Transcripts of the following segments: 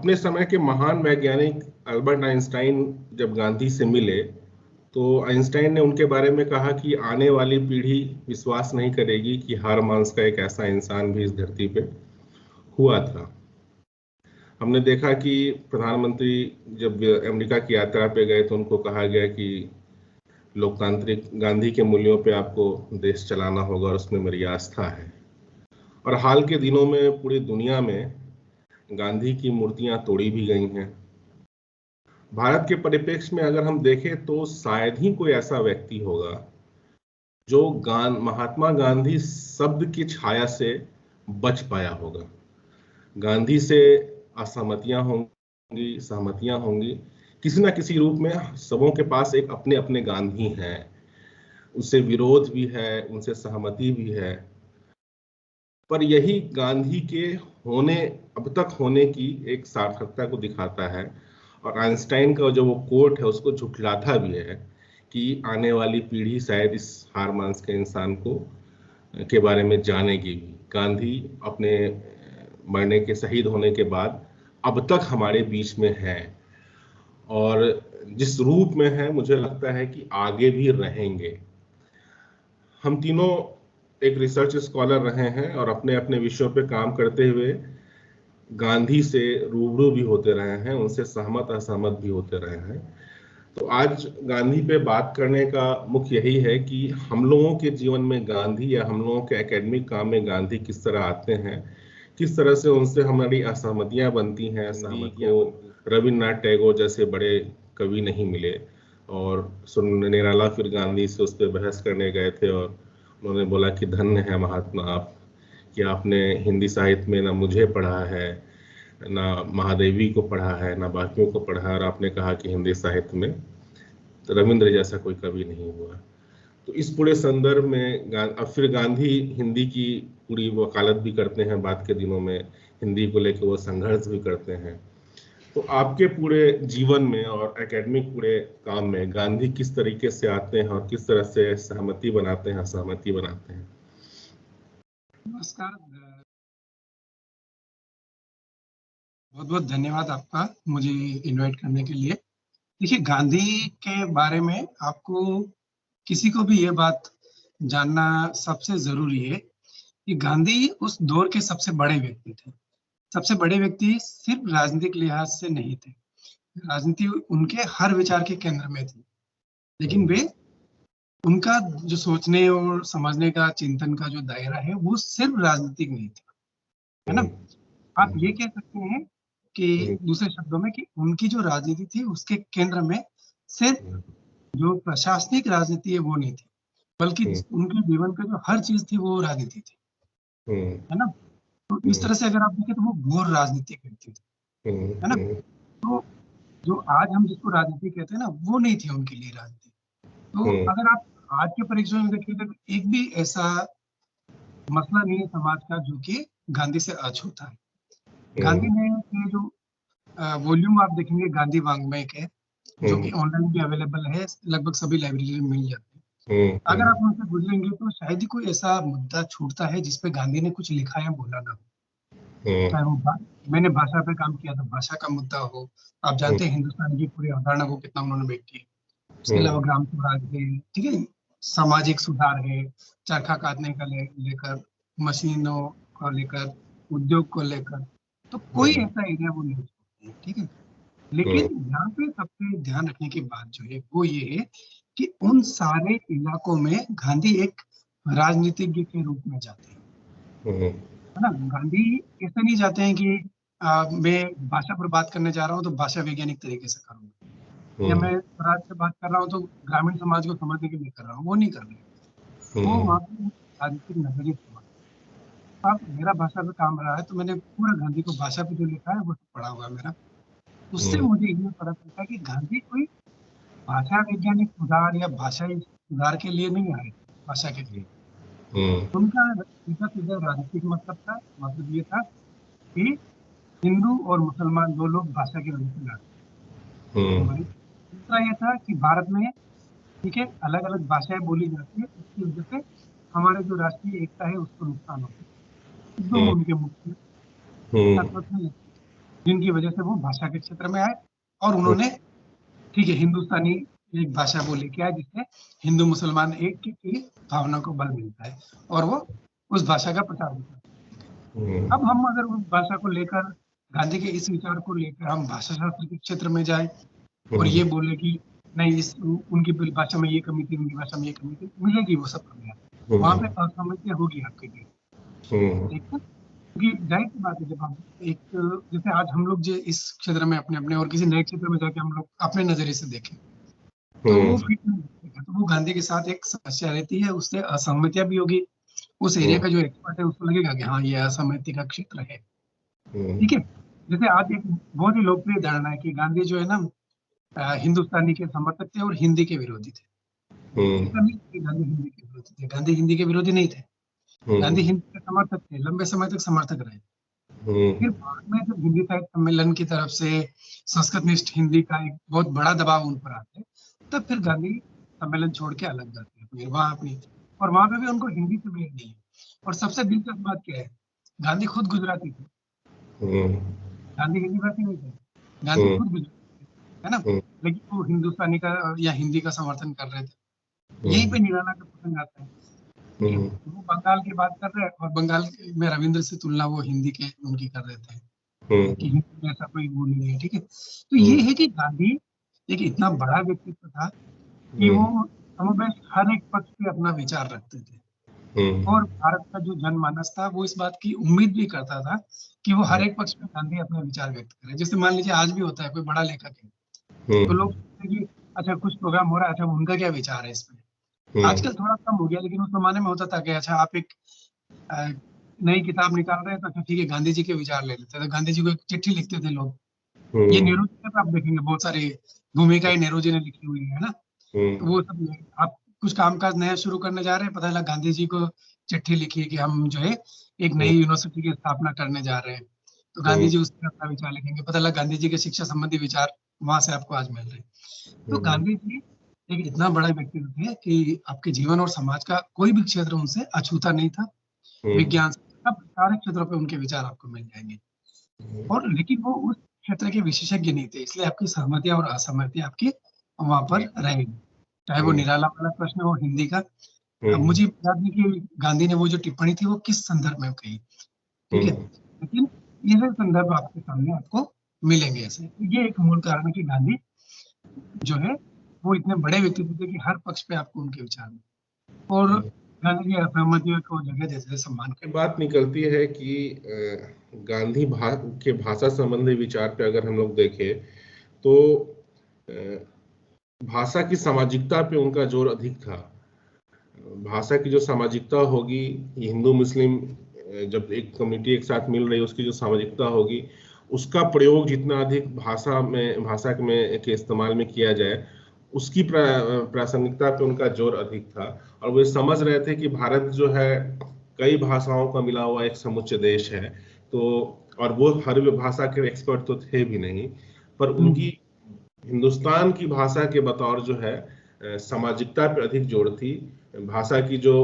अपने समय के महान वैज्ञानिक अल्बर्ट आइंस्टाइन जब गांधी से मिले तो आइंस्टाइन ने उनके बारे में कहा कि आने वाली पीढ़ी विश्वास नहीं करेगी कि हारमांस का एक ऐसा इंसान भी इस धरती पे हुआ था। हमने देखा कि प्रधानमंत्री जब अमेरिका की यात्रा पे गए तो उनको कहा गया कि लोकतांत्रिक गांधी के मूल्यों पे आपको देश चलाना होगा और उसमें मेरी आस्था है। और हाल के दिनों में पूरी दुनिया में गांधी की मूर्तियां तोड़ी भी गई हैं। भारत के परिप्रेक्ष्य में अगर हम देखें तो शायद ही कोई ऐसा व्यक्ति होगा जो महात्मा गांधी शब्द की छाया से बच पाया होगा। गांधी से असहमतियां होंगी, सहमतियां होंगी, किसी ना किसी रूप में सबों के पास एक अपने अपने गांधी हैं। उससे विरोध भी है, उनसे सहमति भी है, पर यही गांधी के होने, अब तक होने की एक सार्थकता को दिखाता है। और आइंस्टाइन का जो वो कोट है उसको झुठलाता भी है कि आने वाली पीढ़ी शायद इस हारमांस के इंसान को के बारे में जानेगी भी। गांधी अपने मरने के, शहीद होने के बाद अब तक हमारे बीच में है और जिस रूप में है मुझे लगता है कि आगे भी रहेंगे। हम तीनों एक रिसर्च स्कॉलर रहे हैं और अपने अपने विषयों पे काम करते हुए गांधी से रूबरू भी होते रहे हैं, उनसे सहमत असहमत भी होते रहे हैं। तो आज गांधी पे बात करने का मुख्य यही है कि हम लोगों के जीवन में गांधी या हम लोगों के एकेडमिक काम में गांधी किस तरह आते हैं, किस तरह से उनसे हमारी असहमतियां बनती हैं। सहमतियों रविन्द्रनाथ टैगोर जैसे बड़े कवि नहीं मिले और निराला फिर गांधी से उस पर बहस करने गए थे और उन्होंने बोला कि धन्य है महात्मा आप, कि आपने हिंदी साहित्य में ना मुझे पढ़ा है, ना महादेवी को पढ़ा है, ना बाकियों को पढ़ा है, और आपने कहा कि हिंदी साहित्य में तो रविंद्र जैसा कोई कवि नहीं हुआ। तो इस पूरे संदर्भ में अब फिर गांधी हिंदी की पूरी वकालत भी करते हैं बाद के दिनों में, हिंदी को लेकर वो संघर्ष भी करते हैं। तो आपके पूरे जीवन में और एकेडमिक पूरे काम में गांधी किस तरीके से आते हैं और किस तरह से सहमति बनाते हैं, असहमति बनाते हैं? नमस्कार, बहुत बहुत धन्यवाद आपका मुझे इनवाइट करने के लिए। देखिए, गांधी के बारे में आपको किसी को भी ये बात जानना सबसे जरूरी है कि गांधी उस दौर के सबसे बड़े व्यक्ति थे। सबसे बड़े व्यक्ति सिर्फ राजनीतिक लिहाज से नहीं थे, राजनीति उनके हर विचार के केंद्र में थी, लेकिन वे उनका जो सोचने और समझने का, चिंतन का जो दायरा है वो सिर्फ राजनीतिक नहीं था, है ना। आप ये कह सकते हैं कि दूसरे शब्दों में कि उनकी जो राजनीति थी उसके केंद्र में सिर्फ जो प्रशासनिक राजनीति है वो नहीं थी, बल्कि उनके जीवन का जो हर चीज थी वो राजनीति थी, है ना। तो इस तरह से अगर आप देखें तो वो घोर राजनीतिक व्यक्ति थे, है ना। तो जो आज हम जिसको राजनीति कहते हैं ना, वो नहीं थी उनके लिए राजनीति। तो अगर आप आज के परिप्रेक्ष्य में देखिए तो एक भी ऐसा मसला नहीं है समाज का जो कि गांधी से अछूता है। गांधी ने ये जो वॉल्यूम आप देखेंगे गांधी वांग्मय के, जो कि ऑनलाइन भी अवेलेबल है, लगभग सभी लाइब्रेरी में मिल जाते हैं। अगर आप उनसे गुजरेंगे तो शायद ही कोई ऐसा मुद्दा छूटता है जिसपे गांधी ने कुछ लिखा या बोला ना हो। चाहे वो मैंने भाषा पे काम किया था, भाषा का मुद्दा हो, आप जानते हैं हिंदुस्तान की पूरी अवधारणा को कितना उन्होंने बैठ किया। उसके अलावा ग्राम स्वराज है, ठीक है, सामाजिक सुधार है, चरखा काटने का लेकर, मशीनों को लेकर, उद्योग को लेकर, तो कोई ऐसा एरिया वो नहीं छोड़ते हैं, ठीक है। लेकिन यहाँ पे सबसे ध्यान रखने की बात जो है वो ये है कि उन सारे इलाकों में गांधी एक राजनीतिज्ञ के रूप में जाते हैं, है ना। गांधी ऐसे नहीं जाते हैं कि मैं भाषा पर बात करने जा रहा हूँ तो भाषा वैज्ञानिक तरीके से करूंगा, या मैं स्वराज से बात कर रहा हूँ तो ग्रामीण समाज को समझने के लिए कर रहा हूँ, वो नहीं कर रहे। वो वहाँ पे राजनीतिक नजरिए से अब मेरा भाषा पे काम रहा है तो मैंने पूरा गांधी को भाषा पे जो लिखा है वो पढ़ा हुआ है मेरा। उससे मुझे ये पता चलता है कि गांधी कोई भाषा वैज्ञानिक सुधार या भाषाई सुधार के लिए नहीं आए, भाषा के लिए उनका सीधा सीधा राजनीतिक मतलब था। मतलब ये था कि हिंदू और मुसलमान दो लोग भाषा की वजह से लड़ते। दूसरा ये था कि भारत में, ठीक है, अलग अलग भाषाएं बोली जाती है, उसकी वजह से हमारे जो राष्ट्रीय एकता है उसको नुकसान होता है। दो उनके मुख्य तत्व थे। जिनकी वजह से वो भाषा के क्षेत्र में आए और उन्होंने ठीक है हिंदुस्तानी एक भाषा वो लेके आए जिससे हिंदू मुसलमान एक की भावना को बल मिलता है और वो उस भाषा का प्रचार होता है। अब हम अगर उस भाषा को लेकर गांधी के इस विचार को लेकर हम भाषा शास्त्र के क्षेत्र में जाए और ये बोले कि नहीं इस उनकी भाषा में ये कमी थी, उनकी भाषा में ये कमी थी, मिलेगी वो सब कमियां, वहां पे असहमति होगी आपके लिए, ठीक है। क्योंकि जाहिर सी बात है जब हम एक जैसे आज हम लोग जो इस क्षेत्र में अपने अपने और किसी नए क्षेत्र में जाके हम लोग अपने नजरिए से देखें तो वो फिट नहीं बैठेगा। तो वो गांधी के साथ एक समस्या रहती है, उससे असहमतियां भी होगी। उस एरिया का जो एक्सपर्ट है उसको लगेगा कि हाँ ये असहमति का क्षेत्र है, ठीक है। जैसे आज एक बहुत ही लोकप्रिय धारणा है कि गांधी जो है ना हिंदुस्तानी के समर्थक थे और हिंदी के विरोधी थे। ऐसा नहीं कि गांधी हिंदी के विरोधी थे, गांधी हिंदी के विरोधी नहीं थे, गांधी हिंदी के समर्थक थे, लंबे समय तक समर्थक रहे। फिर बाद में जब हिंदी साहित्य सम्मेलन की तरफ से संस्कृतनिष्ठ हिंदी का एक बहुत बड़ा दबाव उन पर आता है, तब फिर गांधी सम्मेलन छोड़ के अलग जाते हैं फिर वहां अपनी, और वहां पे भी उनको हिंदी से मेल नहीं है। और सबसे दिलचस्प बात क्या है, गांधी खुद गुजराती थे, गांधी हिंदी भाषी नहीं थे, गांधी खुद गुजराती थे, है ना, लेकिन वो हिंदुस्तानी का या हिंदी का समर्थन कर रहे थे। यहीं पे निराला का प्रसंग आता है, ठीक है। वो बंगाल की बात कर रहे हैं और बंगाल में रविंद्र से तुलना वो हिंदी के उनकी कर रहे थे कि हिंदी में ऐसा कोई वो नहीं है, ठीक है। तो ये है कि गांधी एक इतना बड़ा व्यक्तित्व था कि वो कमोबेश हर एक पक्ष पे अपना विचार रखते थे और भारत का जो जनमानस था वो इस बात की उम्मीद भी करता था कि वो हर एक पक्ष पे गांधी अपना विचार व्यक्त करे। जैसे मान लीजिए आज भी होता है कोई बड़ा लेखक है तो लोग सोचते हैं कि अच्छा कुछ प्रोग्राम हो रहा है, अच्छा उनका क्या विचार है इस पे। आजकल थोड़ा कम हो गया, लेकिन उस जमाने में होता था कि अच्छा आप एक नई किताब निकाल रहे हैं तो अच्छा ठीक है गांधी जी के विचार ले लेते थे, गांधी जी को एक चिट्ठी लिखते थे लोग। ये नेहरू जी पे आप देखेंगे बहुत सारी भूमिकाएं नेहरू जी ने लिखी हुई है ना, तो वो सब आप कुछ कामकाज नया शुरू करने जा रहे हैं, पता लगा गांधी जी को चिट्ठी लिखी कि हम जो है एक नई यूनिवर्सिटी की स्थापना करने जा रहे हैं, तो गांधी जी उस पर अपना विचार लिखेंगे, पता लगा गांधी जी के शिक्षा संबंधी विचार वहां से आपको आज मिल रहे हैं। तो गांधी जी एक इतना बड़ा व्यक्तित्व थे कि आपके जीवन और समाज का कोई भी क्षेत्र उनसे अछूता नहीं था। विज्ञान सब सारे क्षेत्रों पे उनके विचार आपको मिल जाएंगे, और लेकिन वो उस क्षेत्र के विशेषज्ञ नहीं थे, इसलिए आपकी सहमतियां और असहमतियां आपकी वहां पर रहेगी। चाहे वो निराला वाला प्रश्न हो हिंदी का, अब मुझे याद नहीं कि गांधी ने वो जो टिप्पणी थी वो किस संदर्भ में कही, ठीक है, लेकिन ये सब संदर्भ आपके सामने आपको मिलेंगे ऐसे। ये एक मूल कारण है कि गांधी जो है वो इतने बड़े व्यक्तित्व थे कि हर पक्ष पे आपको उनके विचार में, और गांधी की असहमतियों को जगह जैसे सम्मान ये बात निकलती है कि गांधी के भाषा संबंधी विचार पे अगर हम लोग देखें तो भाषा की सामाजिकता पे उनका जोर अधिक था। भाषा की जो सामाजिकता होगी, हिंदू मुस्लिम जब एक कम्युनिटी एक साथ मिल रही है उसकी जो सामाजिकता होगी उसका प्रयोग जितना अधिक भाषा में के इस्तेमाल में किया जाए उसकी प्रासंगिकता पे उनका जोर अधिक था। और वो समझ रहे थे कि भारत जो है कई भाषाओं का मिला हुआ एक समुच्चय देश है, तो और वो हर भाषा के एक्सपर्ट तो थे भी नहीं, पर उनकी हिंदुस्तान की भाषा के बतौर जो है सामाजिकता पे अधिक जोर थी। भाषा की जो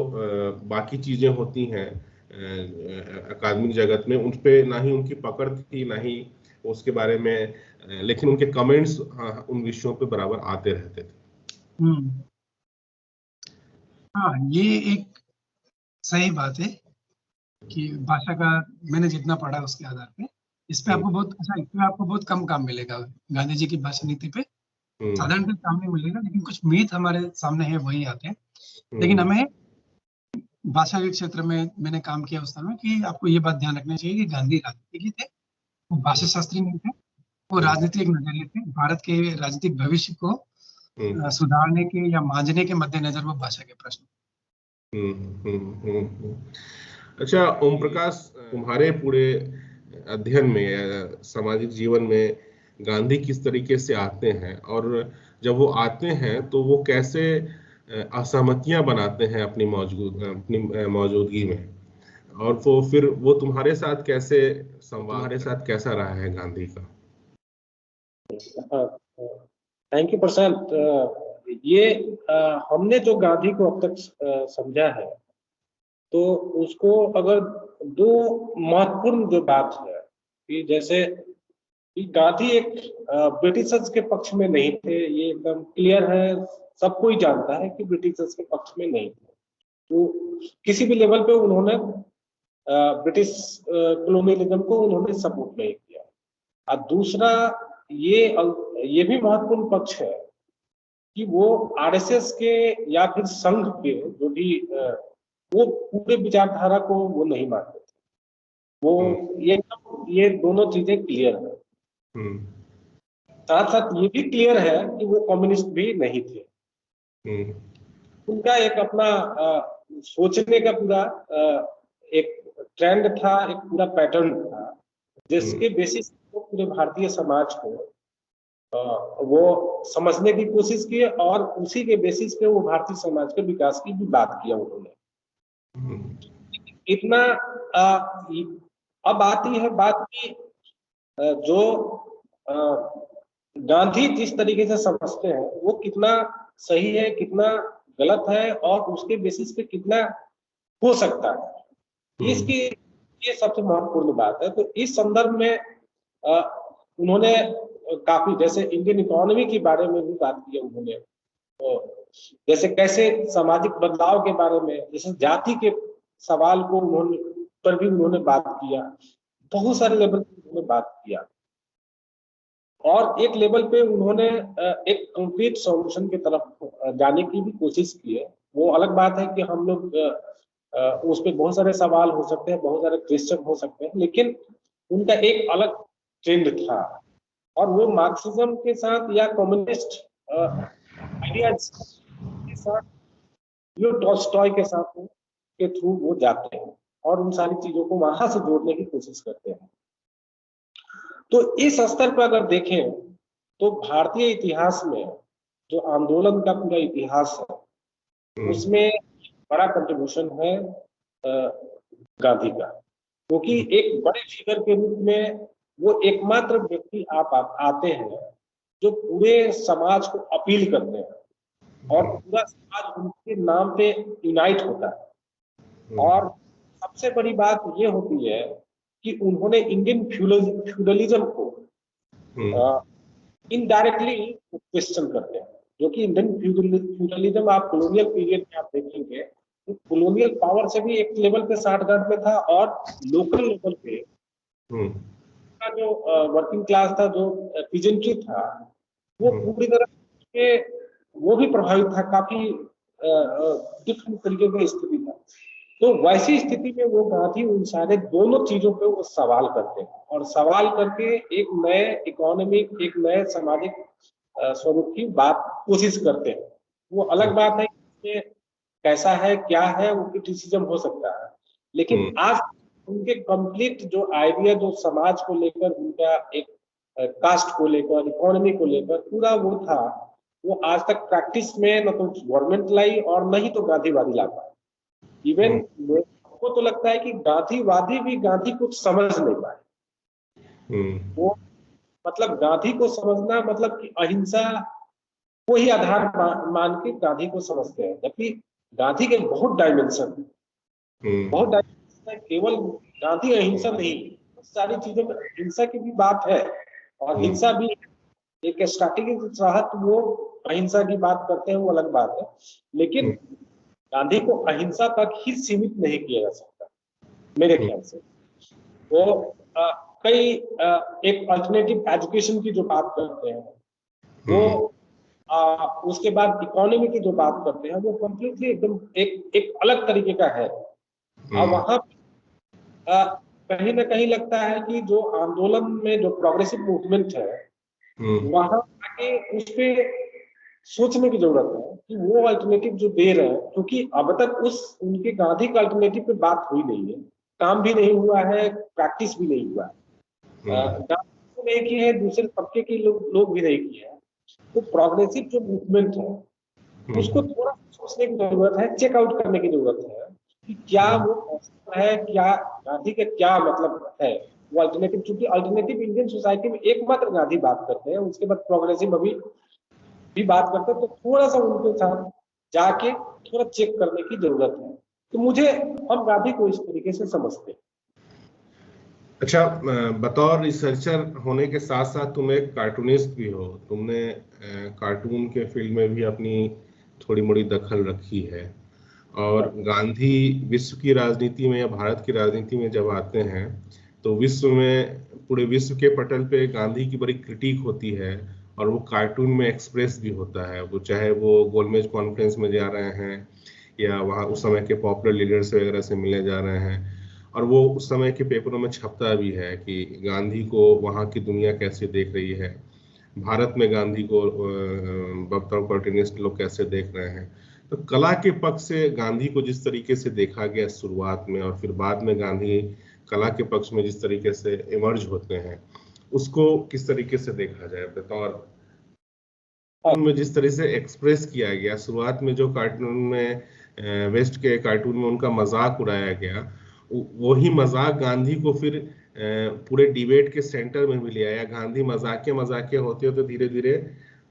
बाकी चीजें होती हैं अकादमिक जगत में उन पे ना ही उनकी पकड़ थी ना ही उसके बारे में, लेकिन उनके कमेंट्स उन विषयों पे बराबर आते रहते थे। हाँ ये एक सही बात है कि भाषा का मैंने जितना पढ़ा उसके आधार पे इस पे आपको बहुत अच्छा, इसमें आपको बहुत कम काम मिलेगा गांधी जी की भाषा नीति पे, साधारणतः काम नहीं मिलेगा, लेकिन कुछ मीथ हमारे सामने है वही आते हैं। लेकिन हमें भाषा के क्षेत्र में मैंने काम किया उस समय कि आपको ये बात ध्यान रखना चाहिए कि गांधी राजनीतिज्ञ थे, वो भाषा शास्त्री नहीं थे, वो राजनीतिक नजरिए थे, भारत के राजनीतिक भविष्य को सुधारने के या मांझने के मद्देनजर वो भाषा के प्रश्न। अच्छा ओम प्रकाश, तुम्हारे पूरे अध्ययन में या सामाजिक जीवन में गांधी किस तरीके से आते हैं, और जब वो आते हैं तो वो कैसे असहमतियां बनाते हैं अपनी मौजूदगी में, और वो फिर वो तुम्हारे साथ कैसे तुम्हारे साथ कैसा रहा है गांधी का? थैंक यू प्रशांत। ये हमने जो गांधी को अब तक समझा है तो उसको अगर दो महत्वपूर्ण जो बात है कि जैसे कि गांधी एक ब्रिटिशर्स के पक्ष में नहीं थे, ये एकदम क्लियर है, सब कोई जानता है कि ब्रिटिशर्स के पक्ष में नहीं थे। तो किसी भी लेवल पे उन्होंने ब्रिटिश कॉलोनियलिज्म को उन्होंने सपोर्ट नहीं किया। और दूसरा ये भी महत्वपूर्ण पक्ष है कि वो आरएसएस के या फिर संघ के जो भी वो पूरे विचारधारा को वो नहीं मानते थे। वो ये दोनों चीजें क्लियर है। साथ साथ ये भी क्लियर है कि वो कम्युनिस्ट भी नहीं थे। उनका एक अपना सोचने का पूरा एक ट्रेंड था, एक पूरा पैटर्न था, जिसके बेसिस पे पूरे भारतीय समाज को वो समझने की कोशिश की और उसी के बेसिस पे वो भारतीय समाज के विकास की भी बात किया उन्होंने। इतना अब आती है बात की जो गांधी जिस तरीके से समझते हैं वो कितना सही है, कितना गलत है और उसके बेसिस पे कितना हो सकता है, इसकी ये सबसे महत्वपूर्ण बात है। तो इस संदर्भ में उन्होंने काफी, जैसे इंडियन इकोनॉमी के बारे में भी बात की उन्होंने, जैसे कैसे सामाजिक बदलाव के बारे में, जैसे जाति के सवाल को उन्होंने बात किया, बहुत सारे लेवल पे उन्होंने बात किया और एक लेवल पे उन्होंने एक कंक्रीट सॉल्यूशन की तरफ जाने की भी कोशिश की है। वो अलग बात है कि हम लोग उस पर बहुत सारे सवाल हो सकते हैं, बहुत सारे क्वेश्चन हो सकते हैं, लेकिन उनका एक अलग ट्रेंड था और वो मार्क्सिज्म के साथ या कम्युनिस्ट आइडियाज के साथ, लियो टॉल्स्टॉय के साथ के थ्रू वो जाते हैं और उन सारी चीजों को वहां से जोड़ने की कोशिश करते हैं। तो इस स्तर पर अगर देखें तो भारतीय इतिहास में जो आंदोलन का पूरा इतिहास है उसमें बड़ा कंट्रीब्यूशन है गांधी का, क्योंकि एक बड़े फिगर के रूप में वो एकमात्र व्यक्ति आप आते हैं जो पूरे समाज को अपील करते हैं और पूरा समाज उनके नाम पे यूनाइट होता है। और सबसे बड़ी बात ये होती है कि उन्होंने इंडियन फ्यूडलिज्म को इनडायरेक्टली क्वेश्चन करते हैं, जो कि इंडियन फ्यूडलिज्म आप कॉलोनियल पीरियड में आप देखेंगे तो कॉलोनियल पावर से भी एक लेवल पे साठगांठ में था और लोकल लेवल पे का जो वर्किंग क्लास था, जो पीजेंट्री था, वो पूरी तरह से वो भी प्रभावित था, काफी डिफरेंट तरीके की स्थिति था। तो वैसी स्थिति में वो गांधी उन सारे दोनों चीजों पे वो सवाल करते हैं और सवाल करके एक नए इकोनॉमिक, एक नए सामाजिक स्वरूप की बात कोशिश करते हैं। वो अलग बात है कि कैसा है, क्या है, वो क्रिटिसिज्म हो सकता है, लेकिन आज उनके कंप्लीट जो आइडिया, जो समाज को लेकर उनका एक कास्ट को लेकर, इकोनॉमी को लेकर पूरा वो था, वो आज तक प्रैक्टिस में न तो गवर्नमेंट लाई और न ही तो गांधीवादी ला पाए। इवन आपको तो लगता है कि गांधीवादी भी गांधी को समझ नहीं पाए। वो मतलब गांधी को समझना मतलब कि अहिंसा को ही आधार मान के गांधी को समझते हैं, जबकि गांधी के बहुत डायमेंशन है, केवल गांधी अहिंसा नहीं, सारी चीजों में हिंसा की भी बात है और हिंसा भी एक स्ट्रैटेजी के तहत वो अहिंसा की बात करते हैं, वो अलग बात है, लेकिन गांधी को अहिंसा तक ही सीमित नहीं किया जा सकता मेरे ख्याल से। वो कई एक अल्टरनेटिव एजुकेशन की जो बात करते हैं वो उसके बाद इकोनॉमी की जो बात करते हैं वो कंप्लीटली एकदम एक अलग तरीके का है। और वहां कहीं ना कहीं लगता है कि जो आंदोलन में जो प्रोग्रेसिव मूवमेंट है वहां आके उस पे सोचने की जरूरत है कि वो अल्टरनेटिव जो दे रहे हैं, क्योंकि अब तक उनके गांधी का अल्टरनेटिव पे बात हुई नहीं है, काम भी नहीं हुआ है, प्रैक्टिस भी नहीं हुआ है, गांधी नहीं की है, दूसरे तबके के लोग भी नहीं किए हैं। तो प्रोग्रेसिव जो मूवमेंट है उसको थोड़ा सोचने की जरूरत है, चेकआउट करने की जरूरत है कि क्या वो पॉसिबल है, क्या गांधी का क्या मतलब है वो अल्टरनेटिव। क्योंकि अल्टरनेटिव इंडियन सोसाइटी में एकमात्र गांधी बात करते हैं, उसके बाद प्रोग्रेसिव अभी भी बात करते हैं, तो थोड़ा सा उनके साथ जाके थोड़ा चेक करने की जरूरत है। तो मुझे हम गांधी को इस तरीके से समझते हैं। अच्छा, बतौर रिसर्चर होने के साथ साथ तुम एक कार्टूनिस्ट भी हो। तुमने कार्टून के फील्ड में भी अपनी थोड़ी मोड़ी दखल रखी है। और गांधी विश्व की राजनीति में या भारत की राजनीति में जब आते हैं तो विश्व में, पूरे विश्व के पटल पे गांधी की बड़ी क्रिटिक होती है। और वो कार्टून में एक्सप्रेस भी होता है, वो चाहे वो गोलमेज कॉन्फ्रेंस में जा रहे हैं या वहाँ उस समय के पॉपुलर लीडर्स वगैरह से मिलने जा रहे हैं। और वो उस समय के पेपरों में छपता भी है कि गांधी को वहाँ की दुनिया कैसे देख रही है, भारत में गांधी को बतौर कार्टूनिस्ट लोग कैसे देख रहे हैं। तो कला के पक्ष से गांधी को जिस तरीके से देखा गया शुरुआत में, और फिर बाद में गांधी कला के पक्ष में जिस तरीके से इमर्ज होते हैं, उसको किस तरीके से देखा जाए? बतौर में जिस तरह से एक्सप्रेस किया गया शुरुआत में, जो कार्टून में वेस्ट के कार्टून में उनका मजाक उड़ाया गया, वही मजाक गांधी को फिर पूरे डिबेट के सेंटर में भी ले आया। गांधी मजाकिया मजाकिया होते होते धीरे धीरे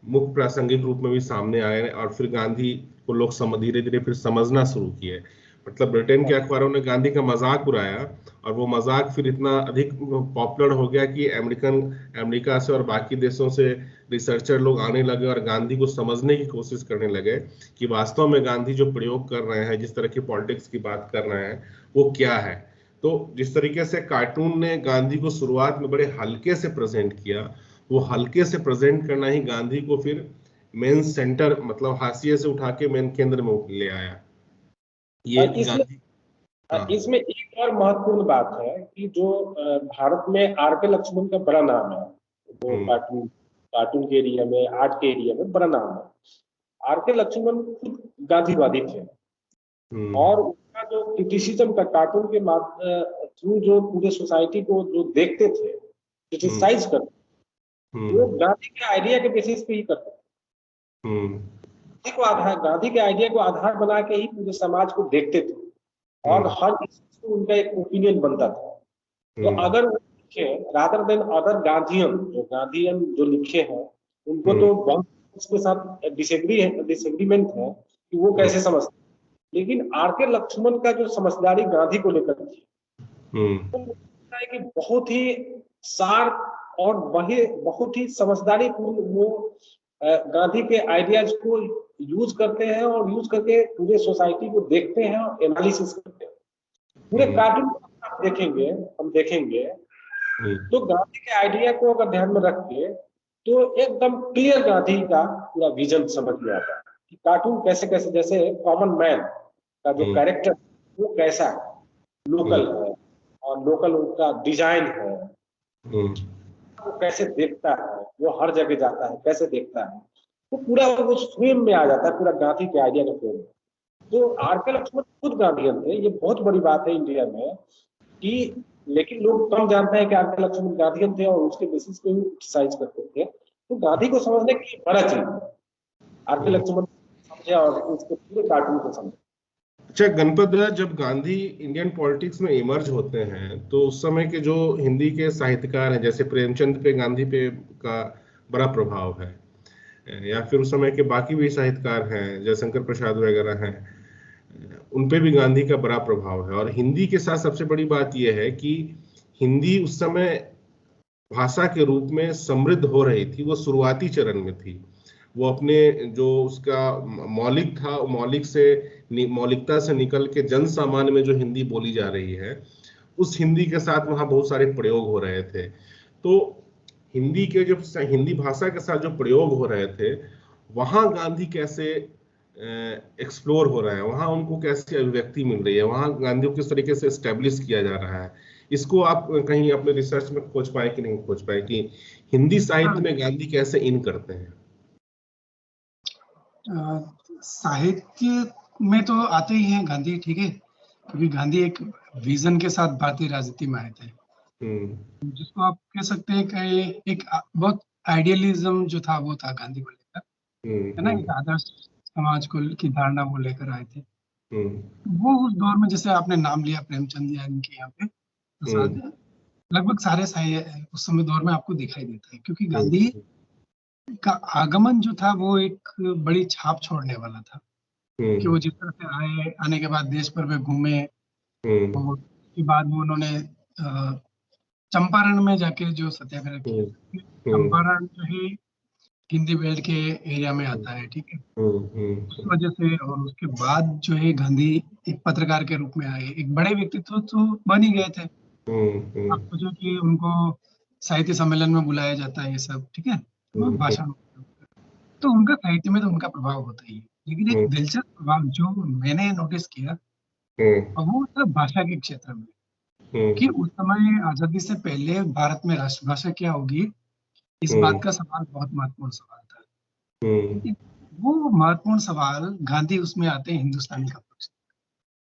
मुख्य प्रासंगिक रूप में भी सामने आए, और फिर गांधी को लोग धीरे धीरे फिर समझना शुरू किए। मतलब ब्रिटेन के अखबारों ने गांधी का मजाक उड़ाया, और वो मजाक फिर इतना अधिक पॉपुलर हो गया कि अमेरिका से और बाकी देशों से रिसर्चर लोग आने लगे और गांधी को समझने की कोशिश करने लगे कि वास्तव में गांधी जो प्रयोग कर रहे हैं, जिस तरह की पॉलिटिक्स की बात कर रहे हैं, वो क्या है। तो जिस तरीके से कार्टून ने गांधी को शुरुआत में बड़े हल्के से प्रेजेंट किया, वो हल्के से प्रेजेंट करना ही गांधी को फिर मेन सेंटर, मतलब हाशिए से उठा के मेन केंद्र में ले आया। ये इसमें गांधी। हाँ। इसमें एक और महत्वपूर्ण बात है कि जो भारत में आर.के. लक्ष्मण का बड़ा नाम है, वो कार्टून कार्टून के एरिया में, आर्ट के एरिया में बड़ा नाम है। आर.के. लक्ष्मण खुद गांधीवादी थे, और उनका जो क्रिटिसिज्म का कार्टून के थ्रू जो पूरे सोसाइटी को जो देखते थे, क्रिटिसाइज करते, वो गांधी के आइडिया के बेसिस पे ही करते थे। गांधी के आइडिया को आधार बना के ही पूरे समाज को देखते थे, और हर चीज को उनका एक ओपिनियन बनता था। तो अगर वो लिखे रादर देन अदर गांधीयन जो लिखे हैं, उनको तो बहुत उसके साथ डिसएग्रीमेंट है कि वो कैसे समझते। लेकिन आर.के. लक्ष्मण का जो समझदारी गांधी को लेकर थी, तो लगता है कि बहुत ही शार्प और वही बहुत ही समझदारी पूर्ण वो गांधी के आइडियाज को यूज करते हैं, और यूज करके पूरे सोसाइटी को देखते हैं और एनालिसिस करते हैं। पूरे कार्टून आप देखेंगे, हम देखेंगे तो गांधी के आइडिया को अगर ध्यान में रख के, तो एकदम क्लियर गांधी का पूरा विजन समझ में आता है कि कार्टून कैसे कैसे, जैसे कॉमन मैन का जो कैरेक्टर वो कैसा है, लोकल है, और लोकल उनका डिजाइन है, वो कैसे देखता है, वो हर जगह जाता है कैसे देखता है, तो पूरा वो फ्रेम में आ जाता है, पूरा गांधी के आइडिया का फ्रेम। तो आर.के. लक्ष्मण खुद गांधीयन थे, ये बहुत बड़ी बात है इंडिया में कि, लेकिन लोग कम जानते हैं कि आर.के. लक्ष्मण गांधीयन थे और उसके बेसिस पे ही क्रिटिसाइज करते थे। तो गांधी को समझने के लिए बड़ा चीज आर.के. लक्ष्मण समझे और उसके पूरे कार्टून को समझे। अच्छा गणपत, जब गांधी इंडियन पॉलिटिक्स में इमर्ज होते हैं तो उस समय के जो हिंदी के साहित्यकार हैं, जैसे प्रेमचंद पे गांधी पे का बड़ा प्रभाव है, या फिर उस समय के बाकी भी साहित्यकार हैं, जयशंकर प्रसाद वगैरह हैं, उन पे भी गांधी का बड़ा प्रभाव है। और हिंदी के साथ सबसे बड़ी बात यह है कि हिंदी उस समय भाषा के रूप में समृद्ध हो रही थी, वो शुरुआती चरण में थी। वो अपने जो उसका मौलिक था, मौलिकता से निकल के जन सामान्य में जो हिंदी बोली जा रही है, उस हिंदी के साथ वहाँ बहुत सारे प्रयोग हो रहे थे। तो हिंदी भाषा के साथ जो प्रयोग हो रहे थे, वहाँ गांधी कैसे एक्सप्लोर हो रहा है, वहाँ उनको कैसे अभिव्यक्ति मिल रही है, वहाँ गांधी को किस तरीके से एस्टेब्लिश किया जा रहा है, इसको आप कहीं अपने रिसर्च में खोज पाए कि नहीं खोज पाए कि हिंदी साहित्य में गांधी कैसे इन करते हैं? साहित्य में तो आते ही हैं गांधी, ठीक है, क्योंकि गांधी एक विजन के साथ भारतीय राजनीति में आए थे, जिसको आप कह सकते हैं कि एक बहुत आइडियलिज्म जो था वो था गांधी को लेकर, है ना, एक आदर्श समाज को की धारणा वो लेकर आए थे। वो उस दौर में, जैसे आपने नाम लिया प्रेमचंद या इनके यहाँ पे प्रसाद, लगभग सारे उस समय दौर में आपको दिखाई देता है, क्योंकि गांधी का आगमन जो था वो एक बड़ी छाप छोड़ने वाला था, कि वो जिस तरह से आने के बाद देश भर में घूमे, और उसके बाद वो उन्होंने चंपारण में जाके जो सत्याग्रह किया था, चंपारण जो है हिंदी बेल्ट के एरिया में आता है, ठीक है। उस वजह से और उसके बाद जो है गांधी एक पत्रकार के रूप में आए, एक बड़े व्यक्तित्व तो बन ही गए थे। आप सोचो कि उनको साहित्य सम्मेलन में बुलाया जाता है, ये सब, ठीक है, भाषण, तो उनका साहित्य में तो उनका प्रभाव होता ही है। लेकिन एक दिलचस्प प्रभाव जो मैंने नोटिस किया, वो था भाषा के क्षेत्र में, कि उस समय आजादी से पहले भारत में राष्ट्रभाषा क्या होगी, इस बात का सवाल बहुत महत्वपूर्ण सवाल था। वो महत्वपूर्ण सवाल, गांधी उसमें आते हैं हिंदुस्तानी का पक्ष।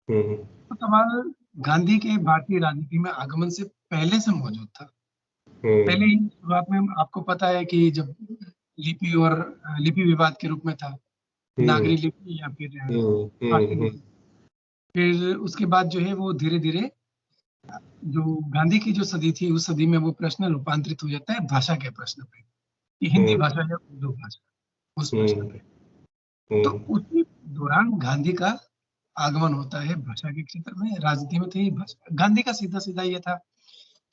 तो सवाल गांधी के भारतीय राजनीति में आगमन से पहले से मौजूद था। पहले ही शुरुआत में आपको पता है कि जब लिपि विवाद के रूप में था, नागरी लिपि या फिर फारसी लिपि, फिर उसके बाद जो है वो धीरे धीरे जो गांधी की जो सदी थी, उस सदी में वो प्रश्न रूपांतरित हो जाता है भाषा के प्रश्न पे, कि हिंदी भाषा या उर्दू भाषा, उस प्रश्न पे। तो उसी दौरान गांधी का आगमन होता है भाषा के क्षेत्र में, राजनीति में थी भाषा। गांधी का सीधा सीधा ये था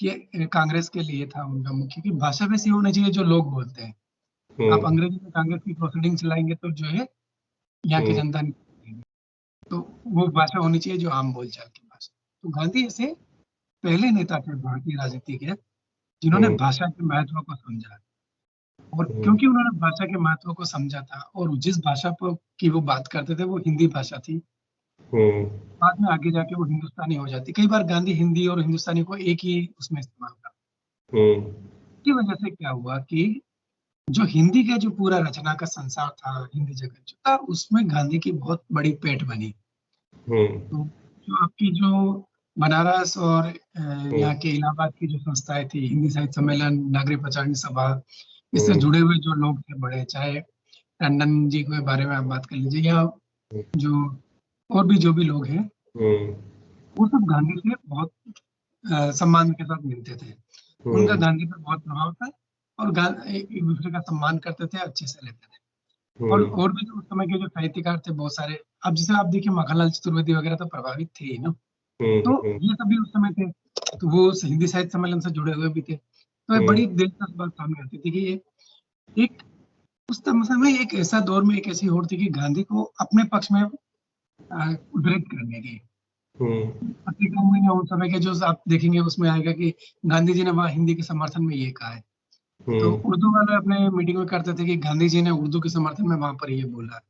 कि कांग्रेस के लिए था उनका मुख्य, कि भाषा वैसी होनी चाहिए जो लोग बोलते हैं। आप अंग्रेजी में कांग्रेस की प्रोसीडिंग चलाएंगे तो जो है यहाँ की जनता नहीं बोलेगी, तो वो भाषा होनी चाहिए जो आम बोलचाल की भाषा। तो गांधी ऐसे पहले नेता थे भारतीय राजनीति के जिन्होंने भाषा के महत्व को समझा, और क्योंकि उन्होंने भाषा के महत्व को समझा था और जिस भाषा पर की वो बात करते थे वो हिंदी भाषा थी, बाद में आगे जाके वो हिंदुस्तानी हो जाती। कई बार गांधी हिंदी और हिंदुस्तानी को एक ही उसमें इस्तेमाल करते। इसकी वजह से क्या हुआ कि जो हिंदी का जो पूरा रचना का संसार था, हिंदी जगत जो था, उसमें गांधी की बहुत बड़ी पेट बनी। तो जो आपकी जो बनारस और यहाँ के इलाहाबाद की जो संस्थाएं थी, हिंदी साहित्य सम्मेलन, नागरिक प्रचारणी सभा, इससे जुड़े हुए जो लोग थे बड़े, चाहे टंडन जी के बारे में आप बात कर लीजिए, या जो और भी जो भी लोग हैं, वो सब गांधी से बहुत सम्मान के साथ मिलते थे। उनका गांधी पर बहुत प्रभाव था और एक दूसरे का सम्मान करते थे, अच्छे से रहते थे। और भी उस समय के जो साहित्यकार थे बहुत सारे, अब जैसे आप देखिए मखनलाल चतुर्वेदी वगैरह तो प्रभावित थे ही ना, तो ये सभी उस समय थे, तो वो हिंदी साहित्य सम्मेलन से जुड़े हुए भी थे। तो एक बड़ी दिलचस्प बात सामने आती थी कि ये एक उस समय एक ऐसा दौर में एक ऐसी होड़ थी कि गांधी को अपने पक्ष में उद्धृत करने की पत्रिकाओं में, उस समय के जो आप देखेंगे उसमें आएगा कि गांधी जी ने वहाँ हिंदी के समर्थन में ये कहा है। तो उर्दू वाले अपने मीटिंग में करते थे कि गांधी जी ने उर्दू के समर्थन में वहां पर ये बोला।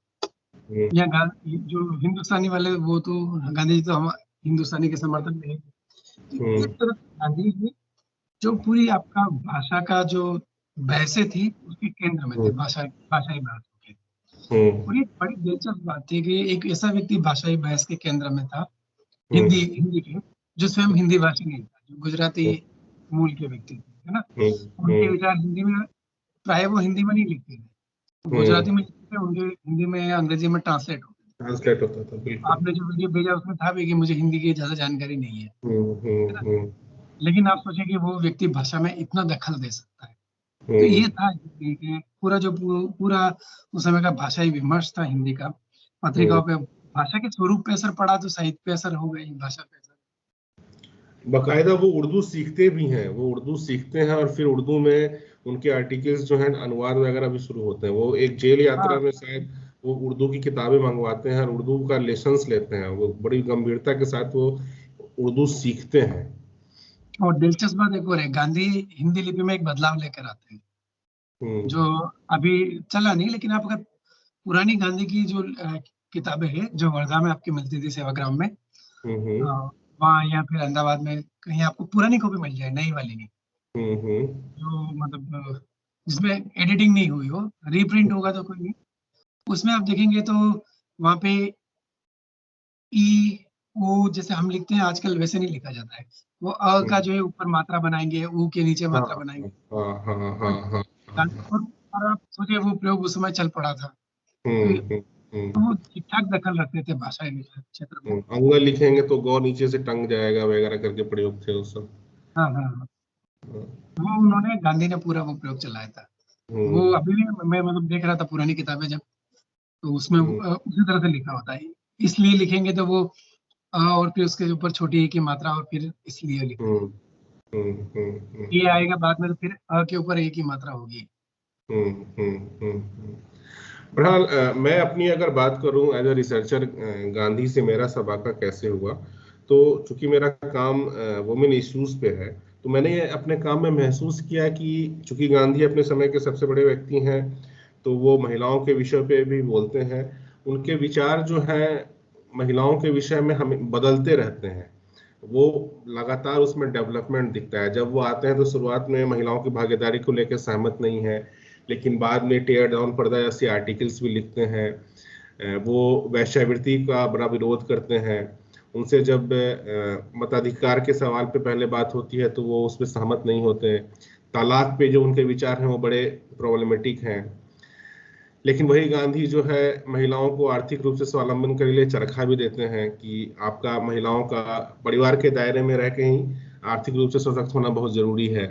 या जो हिंदुस्तानी वाले वो तो गांधी जी तो हम हिंदुस्तानी के समर्थन में है। एक तरफ गांधी जी जो पूरी आपका भाषा का जो बहसें थी उसके केंद्र में थे, भाषाई बहस के। और ये बड़ी दिलचस्प बात थी कि एक ऐसा व्यक्ति भाषाई बहस के केंद्र में था, हिंदी के, जो स्वयं हिंदी भाषी नहीं था, जो गुजराती मूल के व्यक्ति थे, है ना। उनके विचार हिंदी में, प्राय वो हिंदी में नहीं लिखते थे, गुजराती में लिखते थे, उनके हिंदी में या अंग्रेजी में ट्रांसलेट होता था। बिल्कुल। आपने जो वीडियो भेजा उसमें था भी कि मुझे हिंदी की ज्यादा जानकारी नहीं है, लेकिन आप सोचिए कि वो व्यक्ति भाषा में इतना दखल दे सकता है। तो ये था कि पूरा जो पूरा उस समय का भाषाई विमर्श था हिंदी का, पत्रिकाओं पे भाषा के स्वरूप पे असर पड़ा, तो साहित्य पे असर हो गई, भाषा पे असर। बाकायदा वो उर्दू सीखते भी हैं, वो उर्दू सीखते हैं और फिर उर्दू में उनके आर्टिकल्स जो हैं अनुवाद वगैरह भी शुरू होते हैं। वो एक जेल यात्रा में शायद वो उर्दू की किताबें मंगवाते हैं और उर्दू का लेसन्स लेते हैं। वो बड़ी गंभीरता के साथ वो उर्दू सीखते हैं। और दिलचस्प बात एक और है, गांधी हिंदी लिपि में एक बदलाव लेकर आते हैं जो अभी चला नहीं, लेकिन आप अगर पुरानी गांधी की जो किताबें हैं जो वर्धा में आपकी मिलती थी सेवाग्राम में, वहाँ या फिर अहमदाबाद में कहीं आपको पुरानी कॉपी मिल जाए, नई वाली नहीं, जो मतलब जिसमें एडिटिंग नहीं हुई हो, रीप्रिंट होगा तो कोई नहीं, उसमें आप देखेंगे तो वहाँ पे ई ऊ जैसे हम लिखते हैं आजकल वैसे नहीं लिखा जाता है। वो अ का जो है ऊपर मात्रा बनाएंगे, ऊ के नीचे मात्रा बनाएंगे। और आप सोचिए वो प्रयोग उस समय चल पड़ा था, तो वो ठीक ठाक दखल रखते थे भाषा क्षेत्र में। अंग लिखेंगे तो गौ नीचे से टंग जाएगा वगैरह करके प्रयोग थे उस समय। हाँ, वो उन्होंने, गांधी ने पूरा वो प्रयोग चलाया था। वो अभी भी मैं मतलब देख रहा था पुरानी किताबें जब, तो उसमें उसी तरह से लिखा होता है। इसलिए लिखेंगे तो वो और फिर उसके ऊपर छोटी की मात्रा और फिर इसलिए लिखेंगे। ये आएगा बाद में, तो फिर अ के ऊपर ए की मात्रा होगी। बहरहाल मैं अपनी अगर बात करूं एज अ रिसर्चर, गांधी से मेरा सबाका कैसे हुआ, तो चूंकि मेरा काम वुमेन इश्यूज पे है, तो मैंने अपने काम में महसूस किया कि चूंकि गांधी अपने समय के सबसे बड़े व्यक्ति हैं, तो वो महिलाओं के विषय पे भी बोलते हैं। उनके विचार जो हैं महिलाओं के विषय में हमें बदलते रहते हैं, वो लगातार उसमें डेवलपमेंट दिखता है। जब वो आते हैं तो शुरुआत में महिलाओं की भागीदारी को लेकर सहमत नहीं है, लेकिन बाद में टेयर डाउन पर्दा जैसे आर्टिकल्स भी लिखते हैं। वो वैश्यावृत्ति का बड़ा विरोध करते हैं। उनसे जब मताधिकार के सवाल पे पहले बात होती है तो वो उस पर सहमत नहीं होते। तलाक पे जो उनके विचार हैं वो बड़े प्रॉब्लमेटिक हैं। लेकिन वही गांधी जो है महिलाओं को आर्थिक रूप से स्वावलंबन के लिए चरखा भी देते हैं कि आपका महिलाओं का परिवार के दायरे में रह के ही आर्थिक रूप से सशक्त होना बहुत जरूरी है।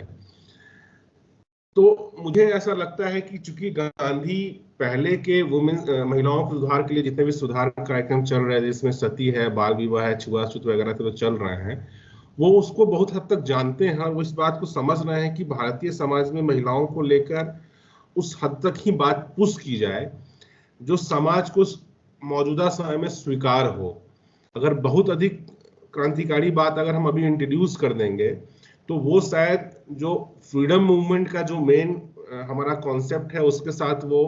तो मुझे ऐसा लगता है कि चूंकि गांधी पहले के वुमेन महिलाओं के सुधार के लिए जितने भी सुधार कार्यक्रम चल रहे हैं, जिसमें सती है, बाल विवाह है, छुआछूत वगैरह तो चल रहे हैं, वो उसको बहुत हद तक जानते हैं और वो इस बात को समझ रहे हैं कि भारतीय समाज में महिलाओं को लेकर उस हद तक ही बात पुश की जाए जो समाज को मौजूदा समय में स्वीकार हो। अगर बहुत अधिक क्रांतिकारी बात अगर हम अभी इंट्रोड्यूस कर देंगे तो वो शायद जो फ्रीडम मूवमेंट का जो मेन हमारा कॉन्सेप्ट है उसके साथ वो